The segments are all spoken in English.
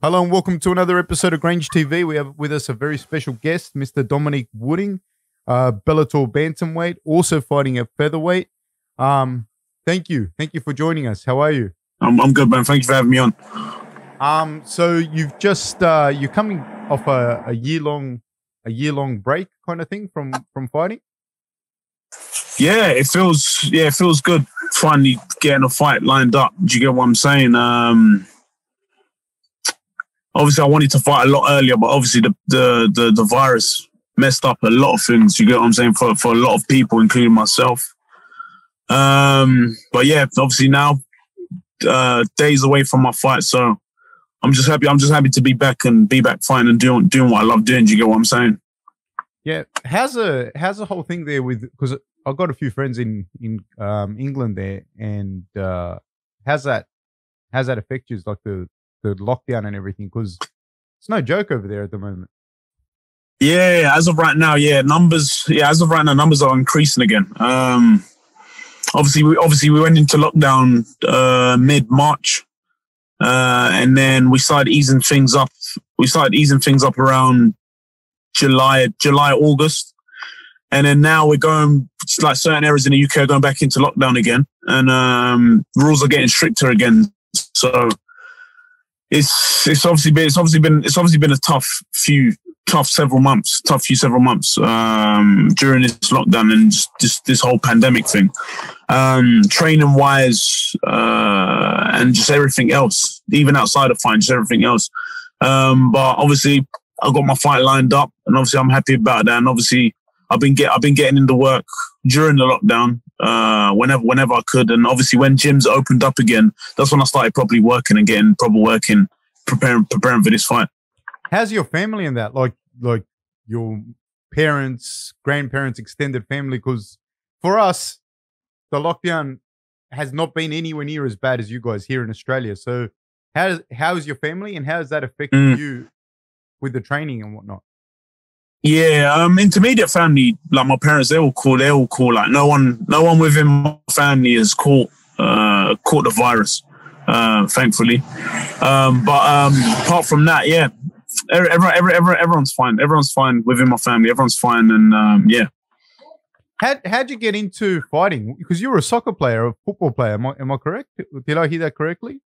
Hello and welcome to another episode of Grange TV. We have with us a very special guest, Mr. Dominique Wooding, Bellator Bantamweight, also fighting at Featherweight. Thank you for joining us. How are you? I'm good, man. Thank you for having me on. So you've just you're coming off a year long break kind of thing from fighting. Yeah, it feels good. Finally getting a fight lined up. Do you get what I'm saying? Obviously, I wanted to fight a lot earlier, but obviously the virus messed up a lot of things. You get what I'm saying for a lot of people, including myself. But yeah, obviously now days away from my fight, so I'm just happy. I'm just happy to be back fighting and doing what I love doing. Do you get what I'm saying? Yeah. How's the whole thing there with, because I've got a few friends in England there, and how's that affect you? Like the lockdown and everything, because it's no joke over there at the moment. Yeah, as of right now, numbers are increasing again. Obviously we went into lockdown mid-March, and then we started easing things up. We started easing things up around July, August, and then now we're going, like, certain areas in the UK are going back into lockdown again, and rules are getting stricter again. So it's obviously been a tough few several months during this lockdown and just this whole pandemic thing, training wise, and just everything else, even outside of fighting, just everything else. But obviously I got my fight lined up, and obviously I'm happy about that. And obviously I've been getting into work during the lockdown, whenever I could. And obviously when gyms opened up again, that's when I started properly working and getting proper work in, preparing for this fight. How's your family in that? Like your parents, grandparents, extended family? Because for us, the lockdown has not been anywhere near as bad as you guys here in Australia. So how is your family, and how is that affecting you with the training and whatnot? Yeah, intermediate family, like my parents, they're all cool. Like no one within my family has caught the virus, thankfully. But apart from that, yeah, everyone's fine. Everyone's fine within my family. Everyone's fine, and yeah. How'd you get into fighting? Because you were a soccer player, a football player. Am I correct? Did I hear that correctly?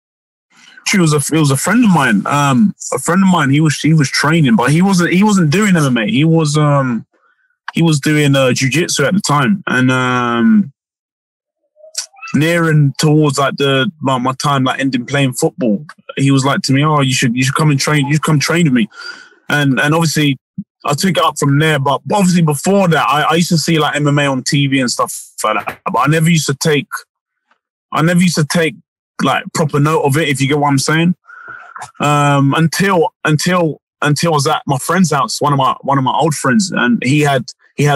It was a friend of mine. A friend of mine. He was training, but he wasn't doing MMA. He was doing jiu-jitsu at the time, and nearing towards like my time like ending playing football, he was like to me, "Oh, you should come and train. You should come train with me." And obviously I took it up from there. But obviously before that, I used to see like MMA on TV and stuff like that. But I never used to take like proper note of it, if you get what I'm saying. Until I was at my friend's house, one of my old friends, and he had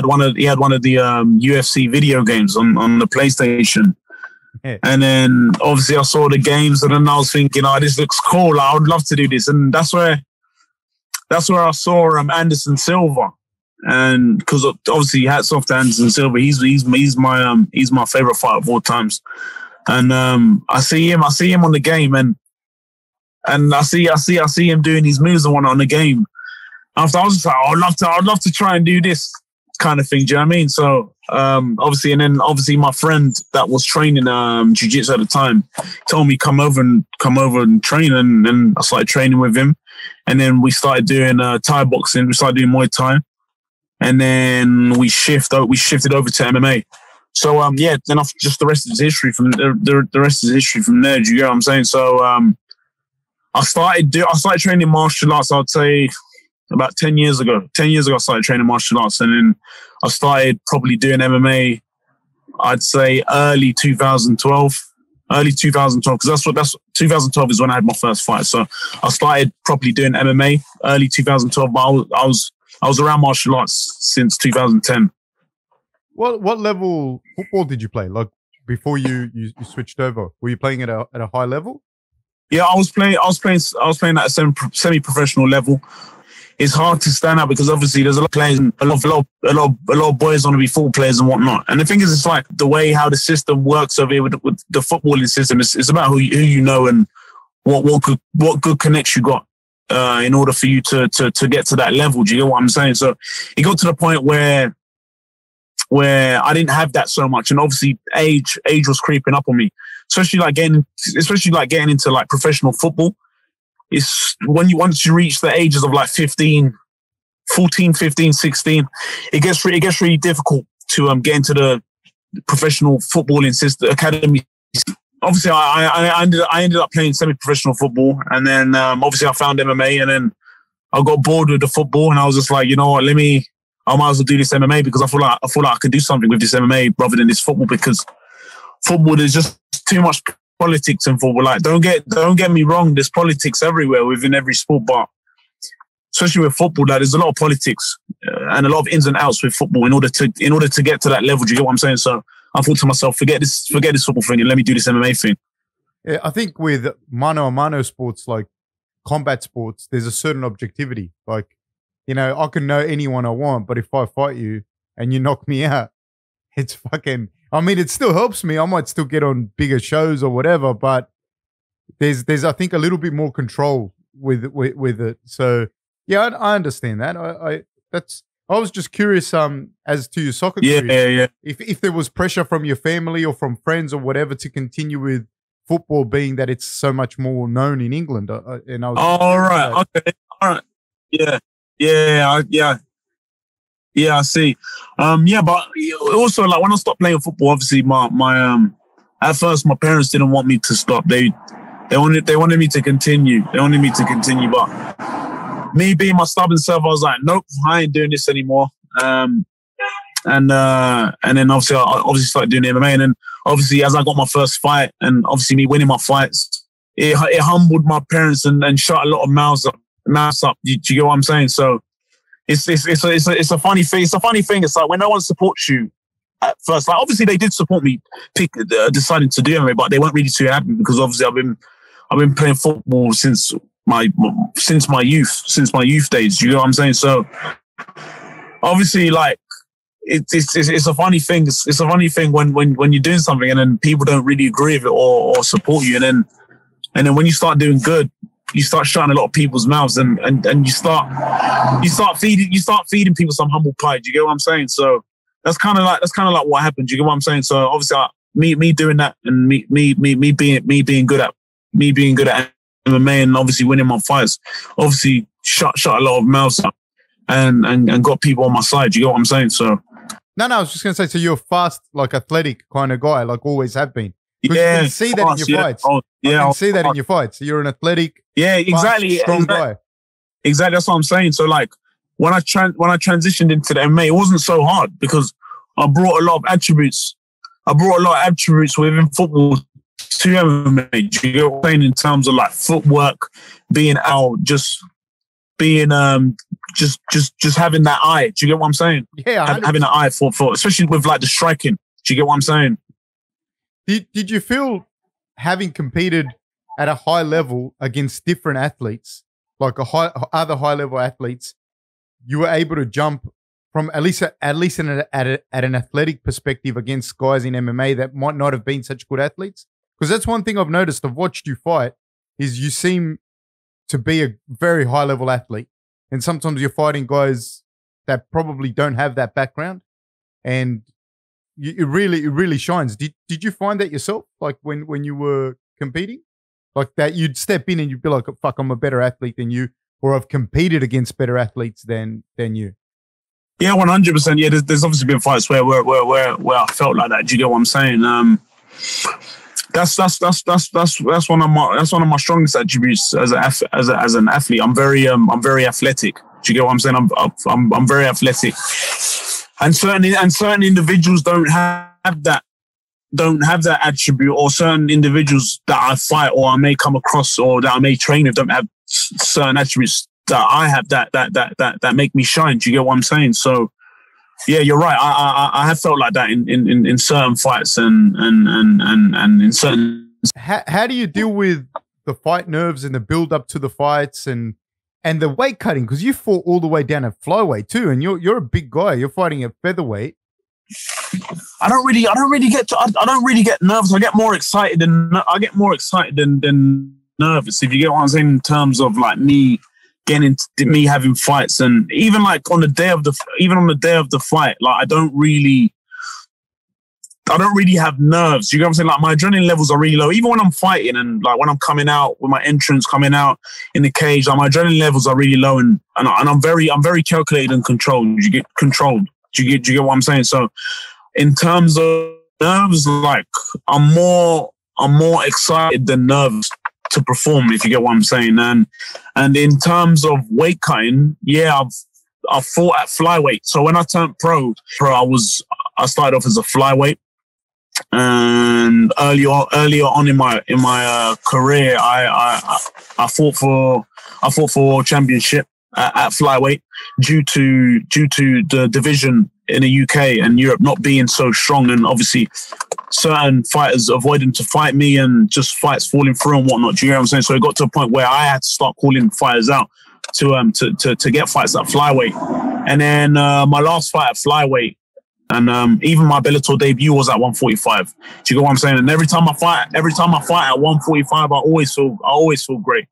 one of the UFC video games on the PlayStation. Yeah. And then obviously I saw the games, and then I was thinking, oh, this looks cool. I would love to do this. And that's where I saw Anderson Silva. And because obviously hats off to Anderson Silva, he's my favorite fighter of all times. And I see him on the game, and I see him doing his moves and whatnot on the game. After I was just like, I'd love to try and do this kind of thing. Do you know what I mean? So obviously my friend that was training jiu-jitsu at the time told me come over and train, and then I started training with him, and then we started doing Thai boxing. We started doing Muay Thai, and then we shifted over to MMA. So yeah, then just the rest is history from the rest is history from there. Do you get what I'm saying? So I started training martial arts, I'd say about 10 years ago. 10 years ago I started training martial arts, and then I started probably doing MMA, I'd say early 2012, because that's 2012 is when I had my first fight. So I started properly doing MMA early 2012, but I was around martial arts since 2010. What level football did you play? Like before you switched over, were you playing at a high level? Yeah, I was playing at a semi-professional level. It's hard to stand out because obviously there's a lot of players, and a lot of boys want to be football players and whatnot. And the thing is, it's like the way how the system works over here with the footballing system. It's about who you know and what good connects you got. in order for you to get to that level. Do you get what I'm saying? So it got to the point where I didn't have that so much, and obviously age was creeping up on me, especially like getting into like professional football. It's once you reach the ages of like 14, 15, 16, it gets really difficult to get into the professional footballing system academy. Obviously, I ended up playing semi-professional football, and then obviously I found MMA, and then I got bored with the football, and I was just like, you know what, I might as well do this MMA, because I feel like I could do something with this MMA rather than this football, because football, there's just too much politics in football. Like, don't get me wrong, there's politics everywhere within every sport, but especially with football, like, there's a lot of politics and a lot of ins and outs with football in order to get to that level. Do you get what I'm saying? So I thought to myself, forget this football thing and let me do this MMA thing. Yeah, I think with mano-a-mano sports, like combat sports, there's a certain objectivity. Like, you know, I can know anyone I want, but if I fight you and you knock me out, it's fucking, I mean, it still helps me. I might still get on bigger shows or whatever, but there's I think a little bit more control with it. So yeah, I understand that. I was just curious as to your soccer career. Yeah. If there was pressure from your family or from friends or whatever to continue with football, being that it's so much more known in England. And I was all right. Okay. All right. Yeah. I see. But also, like, when I stopped playing football, obviously my at first my parents didn't want me to stop. They wanted me to continue. But me being my stubborn self, I was like, nope, I ain't doing this anymore. And then obviously I started doing MMA, and then obviously as I got my first fight, and obviously me winning my fights, it humbled my parents and shut a lot of mouths up. Do you get what I'm saying? So it's a funny thing. It's a funny thing. It's like when no one supports you at first. Like, obviously they did support me deciding to do MMA, but they weren't really too happy, because obviously I've been playing football since my youth days. You know what I'm saying? So obviously, like, it's a funny thing. It's a funny thing when you're doing something and then people don't really agree with it or support you, and then when you start doing good, you start shutting a lot of people's mouths, and you start feeding people some humble pie. Do you get what I'm saying? So that's kind of like what happened. Do you get what I'm saying? So obviously me doing that, and me being good at MMA, and obviously winning my fights, obviously shut a lot of mouths up and got people on my side. Do you get what I'm saying? So no, I was just gonna say, so you're fast, like athletic kind of guy, like always have been. Yeah, you can see that in your fights. I can see that in your fights. You're an athletic, exactly, strong guy. Exactly, that's what I'm saying. So like when I transitioned into the MMA, it wasn't so hard, because I brought a lot of attributes within football to MMA. Do you get what I'm saying? In terms of like footwork, being out, just being just having that eye. Do you get what I'm saying? Yeah, having an eye for especially with like the striking. Do you get what I'm saying? Did you feel, having competed at a high level against different athletes, like other high level athletes, you were able to jump from at least at an athletic perspective against guys in MMA that might not have been such good athletes? Because that's one thing I've noticed. I've watched you fight, is you seem to be a very high level athlete, and sometimes you're fighting guys that probably don't have that background, and it really shines. Did you find that yourself? Like when you were competing, like that you'd step in and you'd be like, "Fuck, I'm a better athlete than you," or I've competed against better athletes than you. Yeah, 100%. Yeah, there's obviously been fights where I felt like that. Do you get what I'm saying? That's one of my strongest attributes as an athlete. I'm very athletic. Do you get what I'm saying? I'm very athletic. And certain individuals don't have that attribute, or certain individuals that I fight or I may come across or that I may train with don't have certain attributes that I have that make me shine. Do you get what I'm saying? So yeah, you're right. I have felt like that in certain fights and in certain. How do you deal with the fight nerves and the build up to the fights and the weight cutting? Because you fought all the way down at flyweight too, and you're a big guy. You're fighting at featherweight. I don't really get nervous. I get more excited than nervous. If you get what I'm saying, in terms of like me getting into me having fights, and even like on the day of the fight, like I don't really have nerves. You know what I'm saying? Like my adrenaline levels are really low. Even when I'm fighting and like when I'm coming out with my entrance, coming out in the cage, like my adrenaline levels are really low, and I'm very calculated and controlled. You get controlled. Do you get what I'm saying? So in terms of nerves, like I'm more excited than nervous to perform, if you get what I'm saying. And in terms of weight cutting, yeah, I've fought at flyweight. So when I turned pro, I started off as a flyweight. And earlier on in my career, I fought for world championship at flyweight due to the division in the UK and Europe not being so strong, and obviously certain fighters avoiding to fight me and just fights falling through and whatnot. Do you know what I'm saying? So it got to a point where I had to start calling fighters out to get fights at flyweight. And then my last fight at flyweight, and even my Bellator debut was at 145. Do you get what I'm saying? And every time I fight at 145, I always feel great.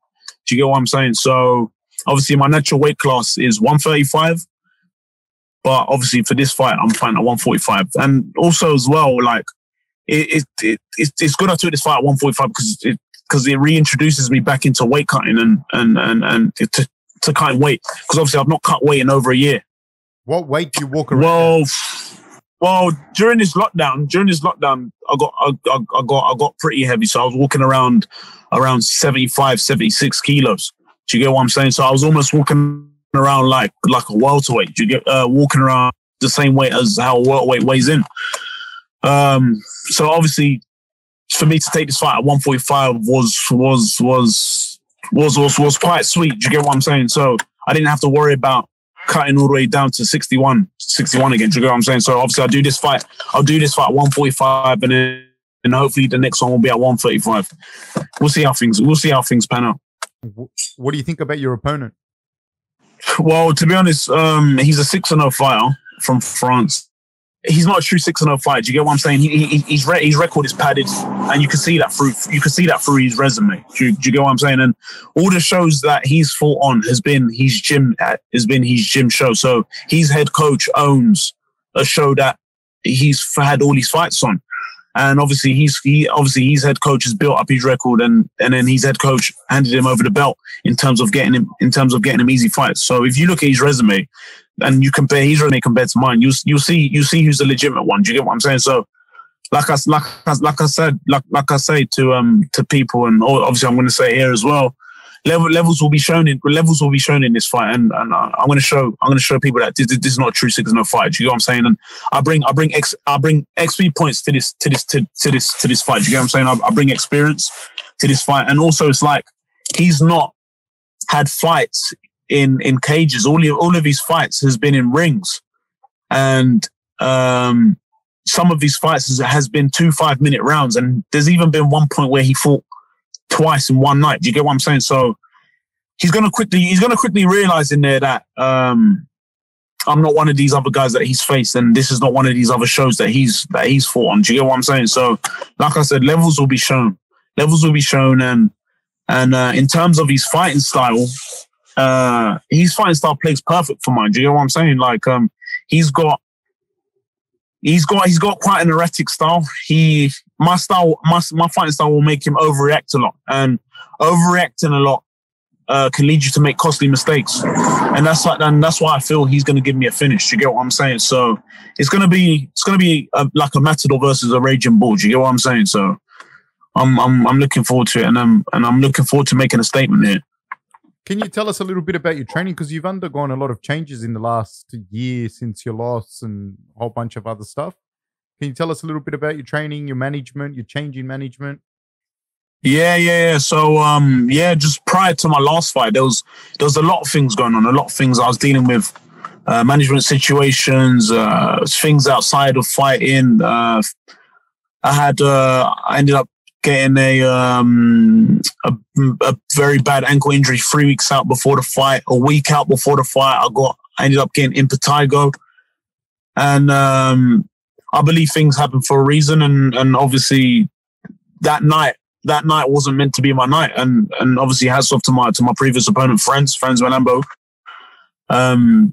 Do you get what I'm saying? So obviously my natural weight class is 135, but obviously for this fight I'm fighting at 145. And also as well, like it's good I took this fight at 145 because it reintroduces me back into weight cutting and to cutting weight, because obviously I've not cut weight in over a year. What weight do you walk around? Well, during this lockdown, I got pretty heavy. So I was walking around 75, 76 kilos. Do you get what I'm saying? So I was almost walking around like a welterweight. Do you get walking around the same weight as how a welterweight weighs in? So obviously, for me to take this fight at 145 was quite sweet. Do you get what I'm saying? So I didn't have to worry about cutting all the way down to 61 again. Do you get what I'm saying? So obviously I'll do this fight at 145, and then hopefully the next one will be at 135. We'll see how things pan out. What do you think about your opponent? Well, to be honest, he's a 6-0 fighter from France. He's not a true 6-0 fighter. Do you get what I'm saying? His record is padded, and you can see that through his resume. Do you get what I'm saying? And all the shows that he's fought on has been his gym show. So his head coach owns a show that he's had all these fights on, and obviously his head coach has built up his record, and then his head coach handed him over the belt in terms of getting him easy fights. So if you look at his resume, and you compare his resume compared to mine, you'll see who's the legitimate one. Do you get what I'm saying? So, like I say to people, and obviously I'm going to say here as well, levels will be shown in this fight, and I'm going to show people that this is not a true 6-0 fight. Do you get what I'm saying? And I bring XP points to this fight. Do you get what I'm saying? I bring experience to this fight, and also it's like he's not had fights in cages. All of his fights has been in rings, and some of these fights has been 2 5-minute rounds, and there's even been one point where he fought twice in one night. Do you get what I'm saying? So he's gonna quickly realize in there that I'm not one of these other guys that he's faced, and this is not one of these other shows that he's fought on. Do you get what I'm saying? So like I said, levels will be shown, and in terms of his fighting style, plays perfect for mine. Do you get what I'm saying? Like, he's got quite an erratic style. My fighting style will make him overreact a lot, and overreacting a lot can lead you to make costly mistakes. And that's why I feel he's going to give me a finish. Do you get what I'm saying? So it's going to be like a matador versus a raging bull. Do you get what I'm saying? So I'm looking forward to it, and I'm looking forward to making a statement here. Can you tell us a little bit about your training? Because you've undergone a lot of changes in the last year since your loss and a whole bunch of other stuff. Can you tell us a little bit about your training, your management, your change in management? Yeah. So, just prior to my last fight, there was a lot of things going on, a lot of things I was dealing with, management situations, things outside of fighting. I ended up getting a very bad ankle injury 3 weeks out before the fight. A week out before the fight, I ended up getting impetigo, and I believe things happen for a reason. And obviously that night that night wasn't meant to be my night, and obviously hats off to my previous opponent, Franz Malambo.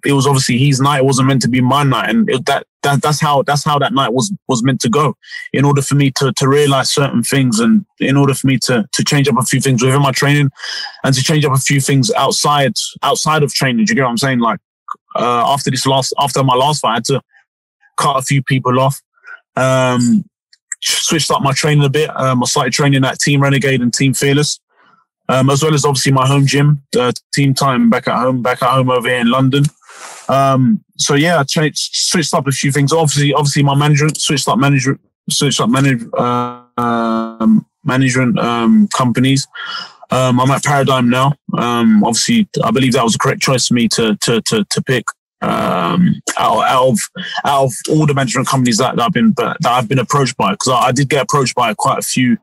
It was obviously his night. It wasn't meant to be my night, and that's how that night was meant to go. In order for me to realize certain things, and in order for me to change up a few things within my training, and to change up a few things outside of training. Do you get what I'm saying? Like after my last fight, I had to cut a few people off. Switched up my training a bit. I started training at Team Renegade and Team Fearless. As well as obviously my home gym, Team Time back at home over here in London. So yeah, I switched up a few things. Obviously my management switched up management companies. I'm at Paradigm now. Obviously, I believe that was the correct choice for me to pick. Out of all the management companies that I've been approached by, because I did get approached by quite a few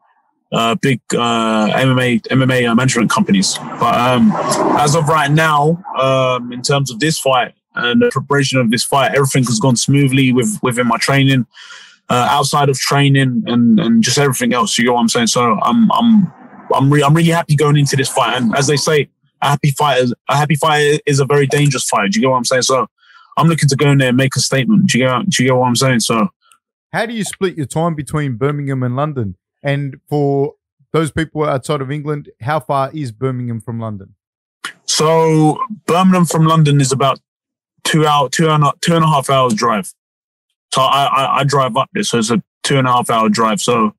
big MMA management companies. But as of right now, in terms of this fight and the preparation of this fight, everything has gone smoothly within my training, outside of training, and just everything else. You know what I'm saying? So I'm really happy going into this fight. And as they say, a happy fight is a very dangerous fight. Do you get what I'm saying? So I'm looking to go in there and make a statement. Do you get what I'm saying? So how do you split your time between Birmingham and London? And for those people outside of England, how far is Birmingham from London? So Birmingham from London is about 2.5 hours drive. So I drive up there, so it's a 2.5 hour drive. So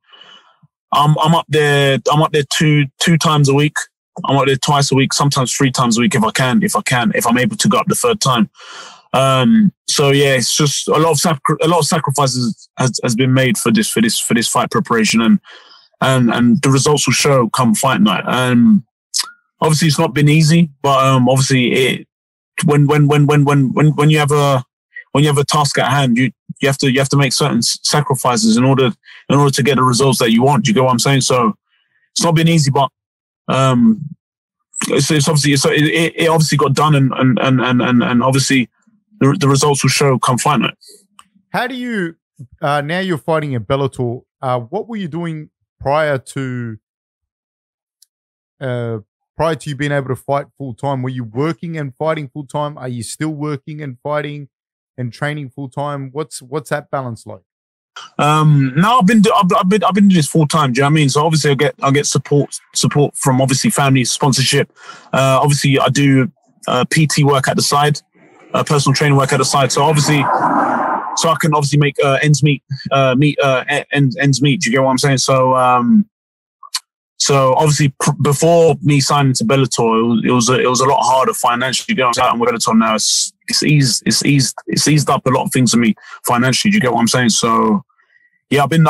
I'm up there two times a week. I'm up there twice a week, sometimes 3 times a week if I'm able to go up the third time. So yeah, it's just a lot of sacrifices has been made for this fight preparation, and the results will show come fight night. Obviously it's not been easy, but obviously when you have a task at hand, you have to make certain sacrifices in order to get the results that you want. You get what I'm saying? So it's not been easy, but it obviously got done, and obviously the results will show come fight night. How do you now you're fighting at Bellator? What were you doing prior to you being able to fight full time? Were you working and fighting full time? Are you still working and fighting and training full time? What's that balance like? No, I've been doing this full time. Do you know what I mean? So obviously I get support from obviously family, sponsorship. Obviously I do PT work at the side, personal training work at the side. So obviously, so I can obviously make ends meet. Ends meet. Do you get what I'm saying? So obviously before me signing to Bellator, it was a lot harder financially. You get what I'm saying? With Bellator now, it's eased up a lot of things for me financially. Do you get what I'm saying? So yeah, I've been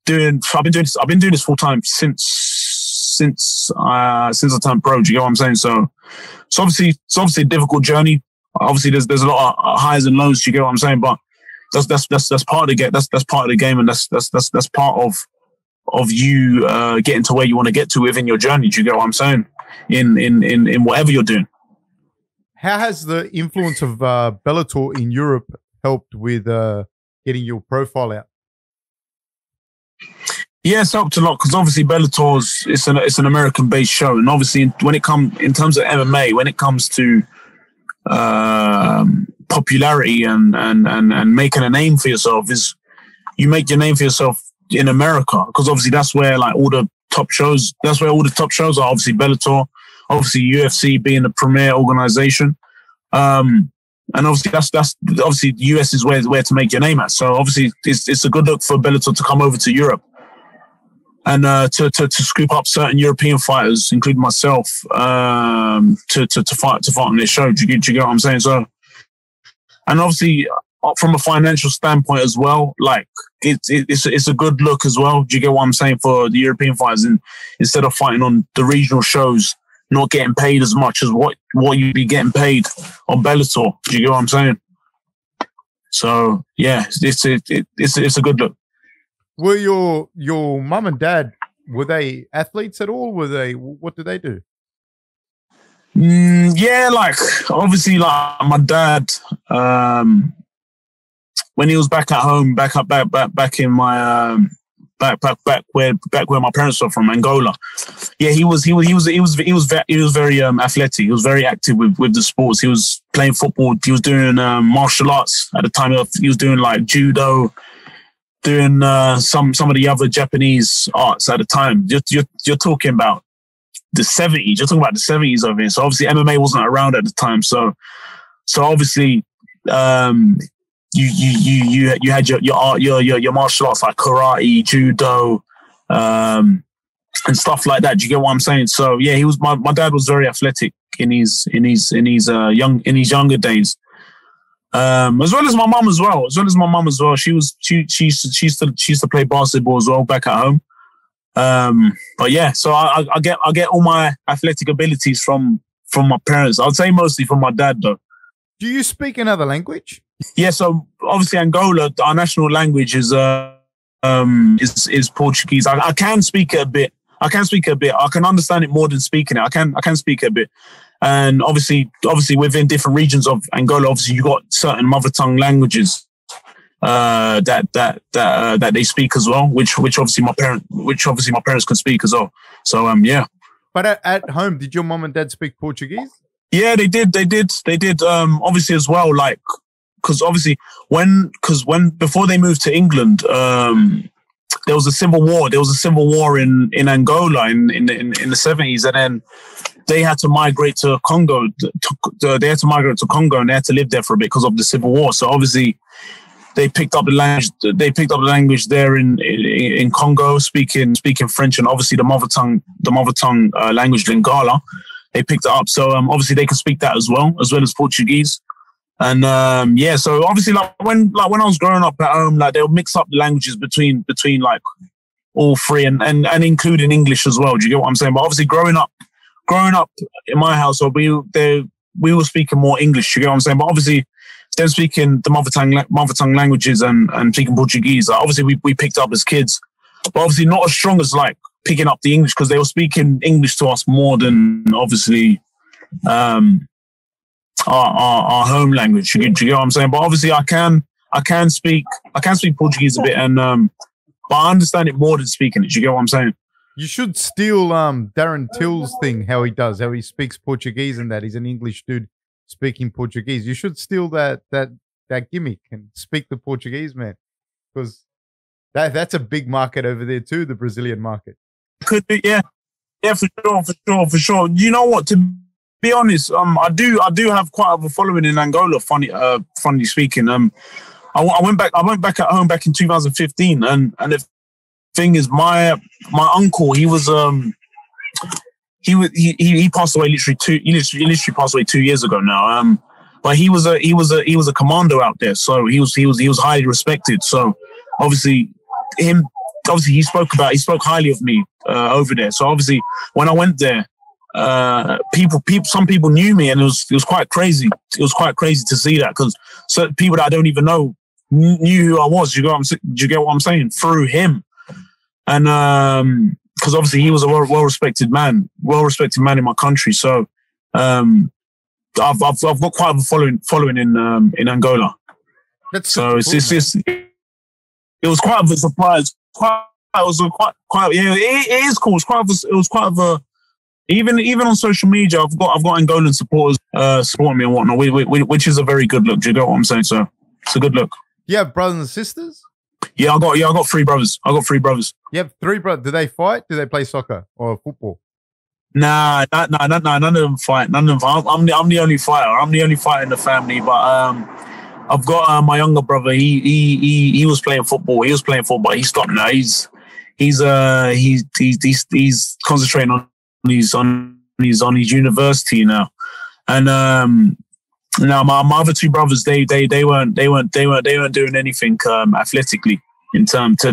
doing this full time since I turned pro. Do you get what I'm saying? So it's obviously a difficult journey. Obviously there's a lot of highs and lows. Do you get what I'm saying? But that's part of the game. That's part of the game, and that's part of you getting to where you want to get to within your journey. Do you get what I'm saying? In whatever you're doing. How has the influence of Bellator in Europe helped with getting your profile out? Yeah, it's helped a lot, because obviously Bellator's it's an American-based show, and obviously when it comes in terms of MMA, when it comes to popularity and making a name for yourself, is you make your name for yourself in America, because obviously that's where all the top shows are. Obviously Bellator, obviously UFC being the premier organization, and obviously that's obviously the US is where to make your name at. So obviously it's a good look for Bellator to come over to Europe and to scoop up certain European fighters, including myself, to fight on this show. Do you get what I'm saying? So, and obviously from a financial standpoint as well, it's a good look as well. Do you get what I'm saying, for the European fighters, and instead of fighting on the regional shows, not getting paid as much as what you'd be getting paid on Bellator. Do you get what I'm saying? So yeah, it's a good look. Were your mum and dad, were they athletes at all? What did they do? Yeah, obviously my dad, when he was back at home, back in my back where my parents were from, Angola. Yeah, he was very athletic. He was very active with the sports. He was playing football. He was doing martial arts at the time. He was doing like judo, doing some of the other Japanese arts at the time. You're talking about the 70s. You're talking about the 70s over here. So obviously MMA wasn't around at the time. So obviously you had your martial arts like karate, judo, and stuff like that. Do you get what I'm saying? So yeah, he was my dad was very athletic in his younger days. As well as my mum as well. She used to play basketball as well back at home. But yeah, so I get all my athletic abilities from my parents. I'd say mostly from my dad though. Do you speak another language? Yeah, so obviously Angola, our national language is Portuguese. I can speak it a bit. I can understand it more than speaking it. I can speak it a bit. And obviously within different regions of Angola, obviously you got certain mother tongue languages that they speak as well, which obviously my parents can speak as well. So yeah. But at home, did your mom and dad speak Portuguese? Yeah, they did. Obviously as well, like, because obviously when before they moved to England, there was a civil war. There was a civil war in Angola in the 70s, and then they had to migrate to Congo. They had to migrate to Congo, and they had to live there for a bit because of the civil war. So obviously they picked up the language. They picked up the language there in Congo, speaking French, and obviously the mother tongue language, Lingala. They picked it up, so obviously they can speak that as well as Portuguese. And yeah, so obviously like when I was growing up at home, like they'll mix up the languages between like all three and including English as well. Do you get what I'm saying? But obviously growing up in my household, we were speaking more English. You get what I'm saying? But obviously them speaking the mother tongue languages and speaking Portuguese, like, obviously we picked up as kids, but obviously not as strong as like picking up the English, because they were speaking English to us more than obviously our home language. You get what I'm saying? But obviously I can speak Portuguese a bit, and but I understand it more than speaking it. You get what I'm saying? You should steal Darren Till's thing, how he speaks Portuguese, and that he's an English dude speaking Portuguese. You should steal that gimmick and speak the Portuguese, man, because that's a big market over there too, the Brazilian market. Could be, yeah, for sure. You know what? To be honest, I do have quite a following in Angola. Funny speaking, I went back at home back in 2015, and the thing is, my uncle, he passed away literally passed away 2 years ago now. But he was a commando out there, so he was highly respected. So obviously he spoke highly of me over there. So obviously when I went there, some people knew me, and it was quite crazy. It was quite crazy to see that, because certain people that I don't even know knew who I was. Do you get what I'm saying? Through him, and because obviously he was a well-respected man in my country. So I've got quite a following in Angola. That's so cool, it was quite of a surprise. It is cool. It was quite of a even on social media. I've got Angolan supporters supporting me and whatnot, which is a very good look. Do you get what I'm saying? So it's a good look. You have brothers and sisters? Yeah, I got three brothers. You have three brothers. Do they fight? Do they play soccer or football? Nah, none of them fight. I'm the only fighter. I'm the only fighter in the family. But I've got my younger brother. He was playing football. He He stopped now. He's concentrating on his university now. And now my other two brothers, they weren't doing anything athletically in terms to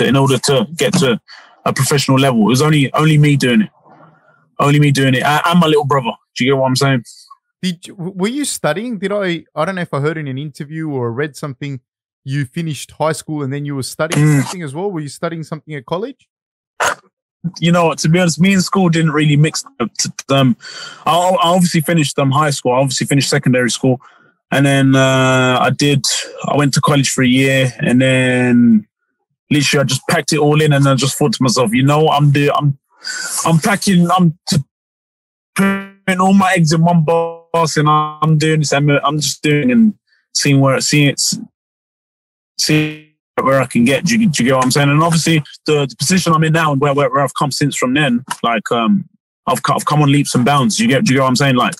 in order to get to a professional level. It was only me doing it. And my little brother. Do you get what I'm saying? Were you studying? I don't know if I heard in an interview or read something, you finished high school and then you were studying something as well. Were you studying something at college? You know what, to be honest, me and school didn't really mix up. I obviously finished high school. I obviously finished secondary school. And then I went to college for a year. And then literally I just packed it all in, and I just thought to myself, you know what I'm doing? I'm packing. I'm putting all my eggs in one basket, and I'm doing this. I'm just doing and seeing where where I can get. Do you get what I'm saying? And obviously, the position I'm in now, and where I've come since from then, like I've come on leaps and bounds. Do you get what I'm saying? Like,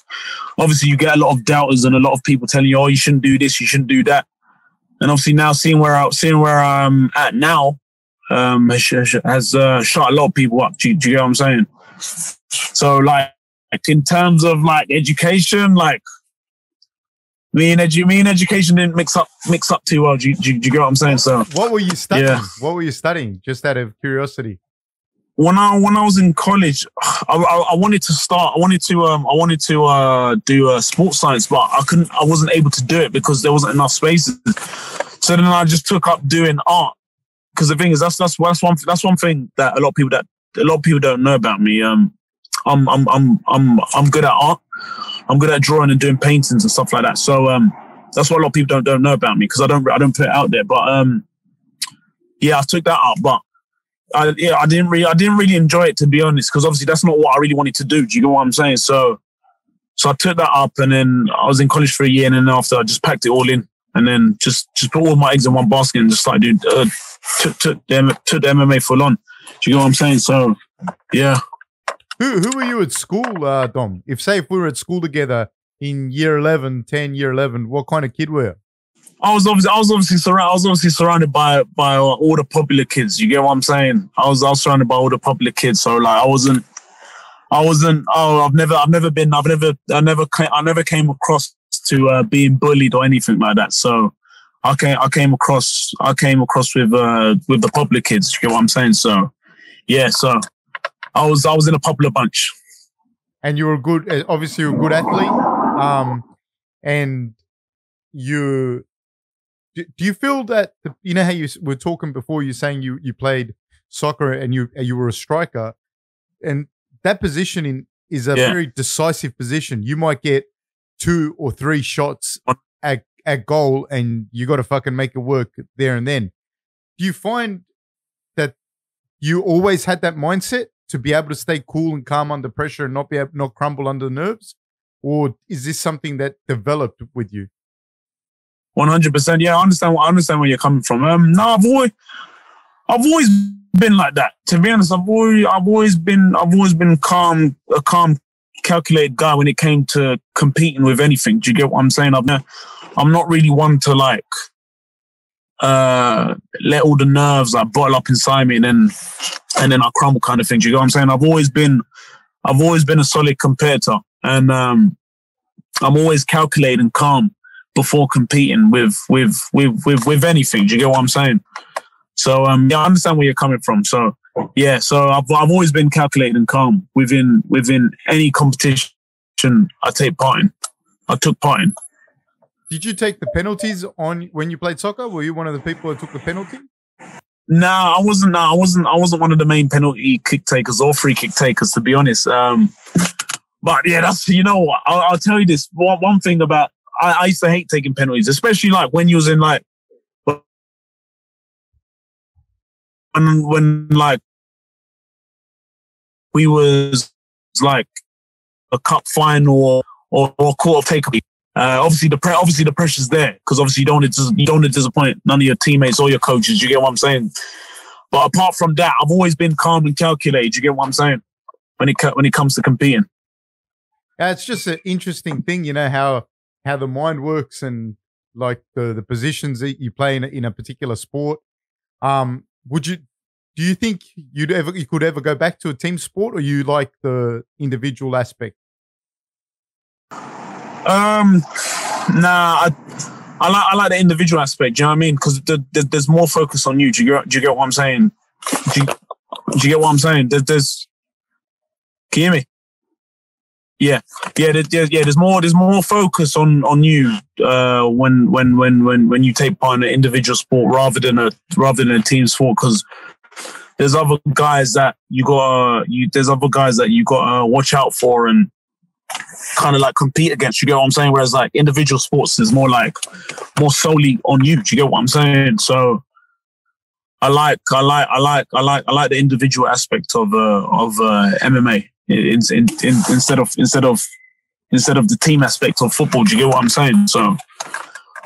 obviously, you get a lot of doubters and a lot of people telling you, "Oh, you shouldn't do this, you shouldn't do that." And obviously, now seeing where I'm at now, has shut a lot of people up. Do you get what I'm saying? So, like in terms of like education, like. Me and education didn't mix up too well. Do you get what I'm saying? So, what were you studying? Yeah. What were you studying? Just out of curiosity. When I was in college, I wanted to start. I wanted to do sports science, but I wasn't able to do it because there wasn't enough spaces. So then I just took up doing art. Because the thing is, that's one thing that a lot of people don't know about me. I'm good at art. I'm good at drawing and doing paintings and stuff like that. So that's what a lot of people don't know about me because I don't put it out there. But I took that up, but I didn't really enjoy it, to be honest, because obviously that's not what I really wanted to do. Do you get what I'm saying? So I took that up, and then I was in college for a year, and then after I just packed it all in, and then just put all my eggs in one basket and just started doing took the MMA full on. Do you get what I'm saying? So yeah. Who were you at school, Dom? If we were at school together in year 11, what kind of kid were you? I was obviously surrounded by all the popular kids. You get what I'm saying? I was surrounded by all the popular kids. So like I never came across to being bullied or anything like that. So I came across with the popular kids. You get what I'm saying? So yeah, so. I was in a popular bunch. And you were good, obviously you're a good athlete. And do you feel that, you know how you were talking before, you're saying you played soccer and you were a striker, and that position is a very decisive position. You might get 2 or 3 shots at goal and you got to fucking make it work there and then. Do you find that you always had that mindset to be able to stay cool and calm under pressure and not crumble under the nerves? Or is this something that developed with you? 100%. Yeah, I understand where you're coming from. No, I've always been like that. To be honest, I've always been a calm, calculated guy when it came to competing with anything. Do you get what I'm saying? I'm not really one to like let all the nerves like bottle up inside me and then I crumble kind of thing. Do you get what I'm saying? I've always been a solid competitor, and I'm always calculated and calm before competing with anything. Do you get what I'm saying? So yeah, I understand where you're coming from. So yeah, so I've always been calculated and calm within any competition I took part in. Did you take the penalties on when you played soccer? Were you one of the people that took the penalty? No, I wasn't. I wasn't one of the main penalty kick takers or free kick takers, to be honest. But yeah, that's, you know what, I'll tell you this. One thing about I used to hate taking penalties, especially like when you was in like when like we was like a cup final or quarter takeaway. Obviously the pressure's there because obviously you don't want to disappoint none of your teammates or your coaches. You get what I'm saying? But apart from that, I've always been calm and calculated. You get what I'm saying? When it comes to competing. It's just an interesting thing, you know, how the mind works and like the positions that you play in a particular sport. Do you think you could ever go back to a team sport, or you like the individual aspect? Nah, I like the individual aspect. Do you know what I mean? Because there's more focus on you. Do you get what I'm saying? Do you get what I'm saying? There's can you hear me? Yeah. There's more focus on you when you take part in an individual sport rather than a team sport, because there's other guys that you gotta watch out for and kind of like compete against. You get what I'm saying? Whereas like individual sports is more solely on you. Do you get what I'm saying? So I like the individual aspect of MMA instead of the team aspect of football. Do you get what I'm saying? So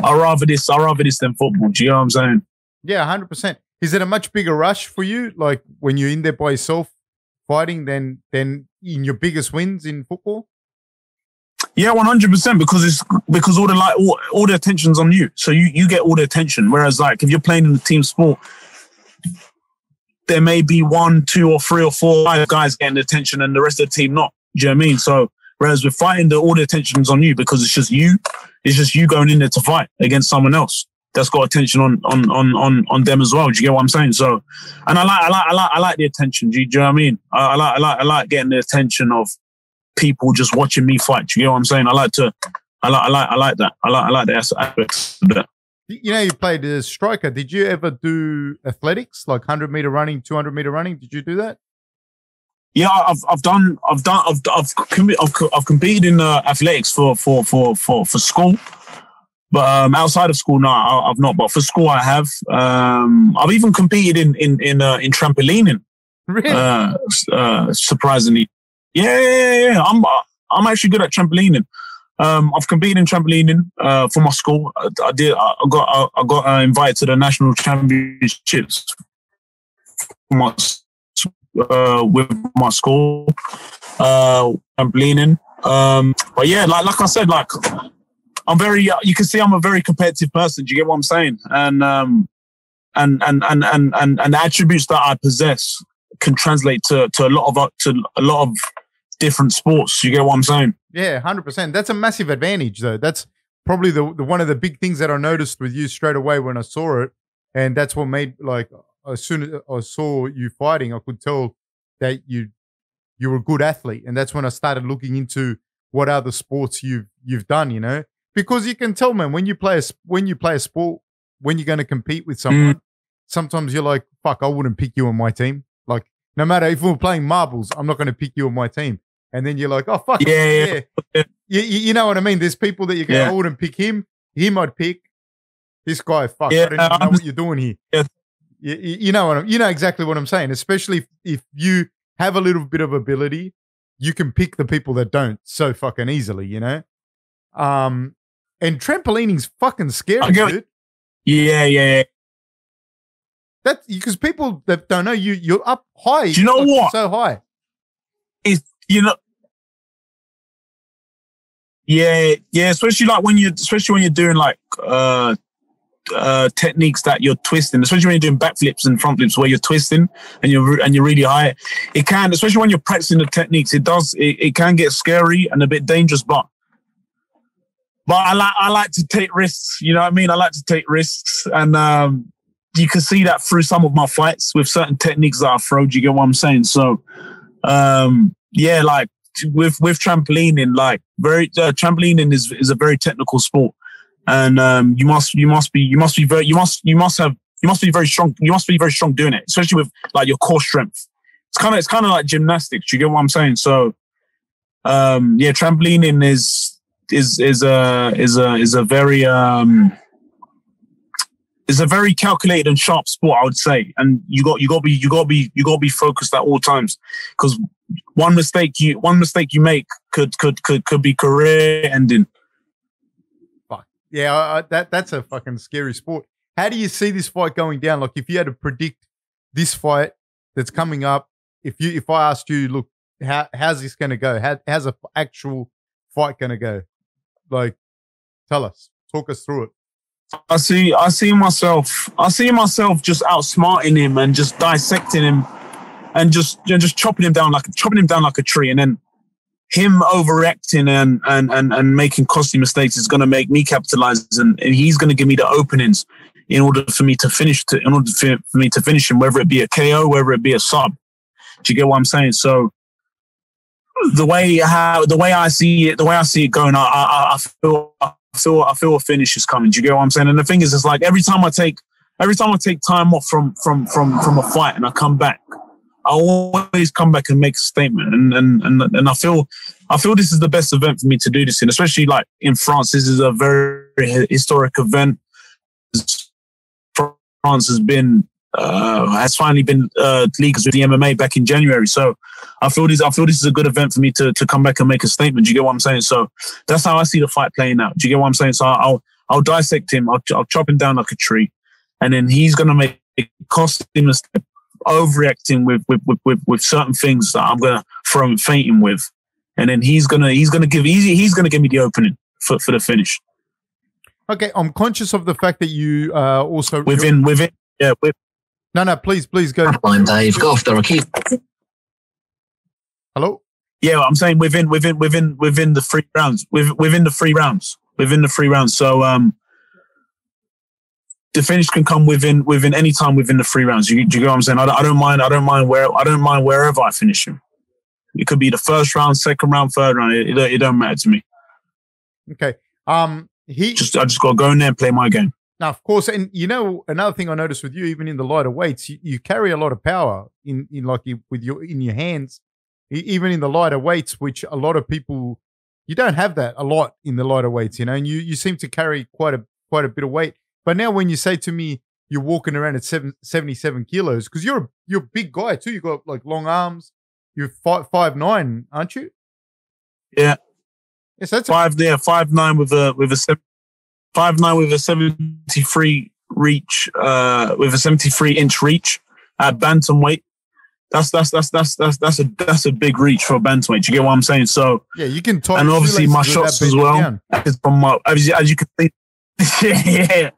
I rather this than football. Do you get what I'm saying? Yeah, 100%. Is it a much bigger rush for you, like when you're in there by yourself fighting, than in your biggest wins in football? Yeah, 100%. Because all the attention's on you, so you get all the attention. Whereas, like, if you're playing in a team sport, there may be 1, 2, or 3 or 4, 5 guys getting the attention, and the rest of the team not. Do you know what I mean? So, whereas with fighting, all the attention's on you because it's just you. It's just you going in there to fight against someone else that's got attention on them as well. Do you get what I'm saying? So, and I like the attention. Do you know what I mean? I like getting the attention of people just watching me fight. Do you get what I'm saying? I like that. I like the aspects of that. You know, you played as striker. Did you ever do athletics, like 100-meter running, 200-meter running? Did you do that? Yeah, I've competed in athletics for school, but outside of school, no, I've not. But for school, I have. I've even competed in trampolining. Really? Surprisingly, yeah. I'm actually good at trampolining. I've competed in trampolining for my school. I got invited to the national championships with my school, trampolining. But yeah, like I said, like I'm very. You can see I'm a very competitive person. Do you get what I'm saying? And the attributes that I possess can translate to a lot of different sports. You get what I'm saying? Yeah, 100%. That's a massive advantage, though. That's probably the one of the big things that I noticed with you straight away when I saw it, and that's what made, like, as soon as I saw you fighting, I could tell that you were a good athlete, and that's when I started looking into what other sports you've done. You know, because you can tell, man, when you play a sport, when you're going to compete with someone, sometimes you're like, "Fuck, I wouldn't pick you on my team." Like, no matter if we're playing marbles, I'm not going to pick you on my team. And then you're like, oh, fuck. Yeah. You know what I mean? There's people that you go, I wouldn't pick him. He might pick this guy. Fuck, I don't even know what you're doing here. Yeah. You know exactly what I'm saying. Especially if you have a little bit of ability, you can pick the people that don't so fucking easily, you know? And trampolining's fucking scary, dude. Yeah. That's because people that don't know you're up high. Do you know what? So high. You know, yeah. Especially when you're doing like techniques that you're twisting, especially when you're doing backflips and front flips where you're twisting and you're really high. It can, especially when you're practicing the techniques, it can get scary and a bit dangerous. But I like to take risks. You know what I mean? I like to take risks, and you can see that through some of my fights with certain techniques that I throw. Do you get what I'm saying? So. Yeah, like with trampolining, like trampolining is a very technical sport, and you must be very strong. You must be very strong doing it, especially with like your core strength. It's kind of like gymnastics. Do you get what I'm saying? So, yeah, trampolining is a very calculated and sharp sport, I would say, and you got to be focused at all times, because one mistake you make could be career ending. Fuck yeah, that's a fucking scary sport. How do you see this fight going down? Like, if you had to predict this fight that's coming up, if I asked you, look, how's this going to go? How's an actual fight going to go? Like, tell us, talk us through it. I see myself just outsmarting him and just dissecting him and just chopping him down like a tree, and then him overreacting and making costly mistakes is going to make me capitalize, and he's going to give me the openings in order for me to finish him, whether it be a KO, whether it be a sub. Do you get what I'm saying? So the way I see it going, I feel a finish is coming. Do you get what I'm saying? And the thing is, it's like every time I take time off from a fight and I come back, I always come back and make a statement. And I feel this is the best event for me to do this in, especially like in France. This is a very historic event. France has been has finally been leaguers with the MMA back in January. So I feel this is a good event for me to come back and make a statement. Do you get what I'm saying? So that's how I see the fight playing out. Do you get what I'm saying? So I'll dissect him. I'll chop him down like a tree, and then he's gonna make it cost him a step, overreacting with certain things that I'm gonna throw him, feint him with, and then he's gonna give me the opening for the finish. Okay, I'm conscious of the fact that you also within. No, please go. I'm Dave. Go after a keep. Hello. Yeah, I'm saying within the 3 rounds. Within the 3 rounds. So the finish can come within any time within the 3 rounds. You get what I'm saying? I don't mind wherever I finish him. It could be the first round, second round, third round. It don't matter to me. Okay. I just got to go in there and play my game. Now, of course, and another thing I noticed with you, even in the lighter weights, you carry a lot of power in your hands, even in the lighter weights, which a lot of people, you don't have that a lot in the lighter weights, and you seem to carry quite a bit of weight. But now when you say to me you're walking around at 77 kilos, because you're a big guy too, you got like long arms, you're 5'9", aren't you? Yeah. Yes, that's 5'9" with a 5'9" with a 73 reach, with a 73-inch reach at bantamweight. That's a big reach for a bantamweight. You get what I'm saying? So yeah, you can talk. And obviously my shots as well. From my, as you can see, yeah,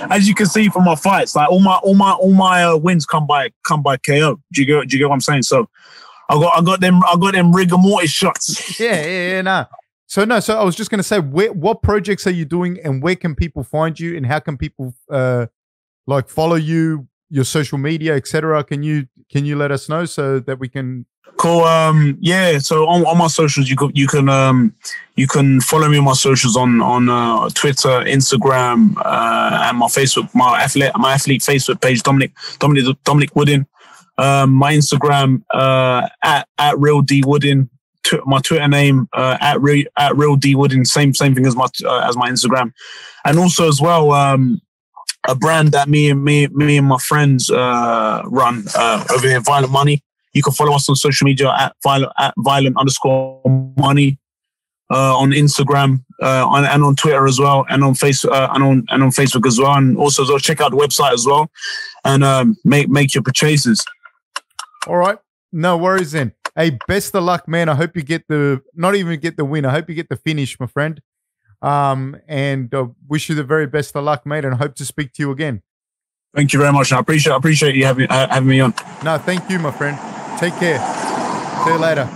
as you can see from my fights, like all my wins come by KO. Do you get what I'm saying? So I got them rigor mortis shots. Yeah, nah. So I was just going to say, what projects are you doing, and where can people find you, and how can people follow you, your social media, etc.? Can you let us know so that we can? Cool. Yeah. So on my socials, you can follow me on my socials on Twitter, Instagram, and my Facebook, my athlete Facebook page, Dominique Woodin. My Instagram at Real D Woodin. My Twitter name at Real D Woodin, same thing as my Instagram, and also as well a brand that me and my friends run over here, Violent Money. You can follow us on social media at violent_money on Instagram and on Twitter as well, and on Facebook as well, and also check out the website as well, and make your purchases. All right, no worries then. Hey, best of luck, man. I hope you not even get the win. I hope you get the finish, my friend. And wish you the very best of luck, mate, and hope to speak to you again. Thank you very much. I appreciate you having me on. No, thank you, my friend. Take care. See you later.